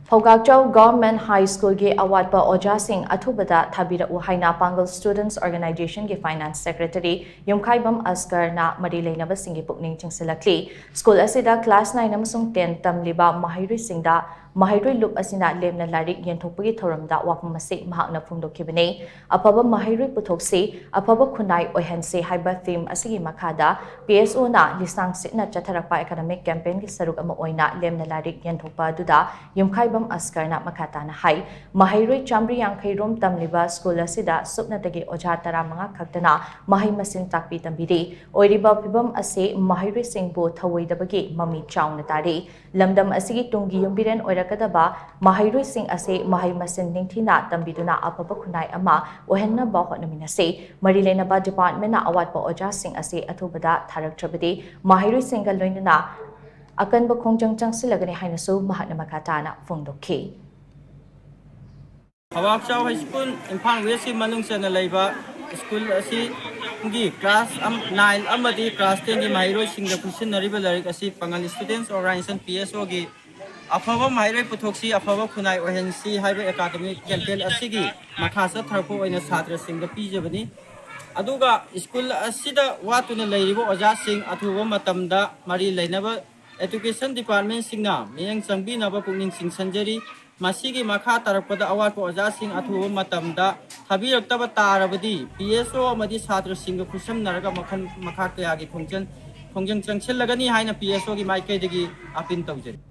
Phoubakchao Government High School ge Awatpa Oja Shing Athubada Thabirak HAINA PANGAL Students Organization ge Finance Secretary YUMKHAIBAM ASKAR na mari LEINABA singi PUKNING CHINGSHILLAKLI School asida class 9 amasung 10 tamliba mahairui singda mahairui lup asina lemna larik yenthokpagi thoramda wapam ase mahakna phungdokhibane afaba mahairui puthokse afaba khunai oihanse haiba theme asigi makhada PSO na lisang sitna chatharakpa academic campaign gi saruk ama oina lemna larik yenthokpa duda YUMKHAIBAM ASKAR na makhatana hai mahairui chamri yankhairom tamliba school asida supnatagi oja taramanga khaktana mahai masin takpi tambiri oiriba phibam ase mahairui singbo thawoidabagi mami chauna tari lamdam asigi tungi yumbiren oirakadaba mahairui sing ase mahai masin ningthina tambiduna afaba khunai ama ohenna ba hotnaminase mari LEINABA department na Awatpa Oja Shing ase Athubada tharaktrabadi mahairui singal loinana akan ba khongjang changsilagani hainasu mahakna makhatana phongdokhi Phoubakchao High School Imphal West manung chana leiba school asi gi class 9 amadi class 10 gi mahairoi singda pusinariba larik asi PANGAL Students Organization PSO gi afaba mahairoi puthoksi afaba khunai ohensi haiba academic campaign asigi makhasa tharpo oina chhatra singda pijabani aduga school asida watuna leiribo Oja Shing Athubada matamda mari LEINABA education department singna miyang changbinaba pukning chingsanjari masigi makha tarakpada Awatpa Oja Shing Athubada matamda thabiraktaba tarabadi PSO amadi chhatra singga khusam naraga makha kayagi khongjang changchillagani haina PSO gi maikai dagi apin tawjari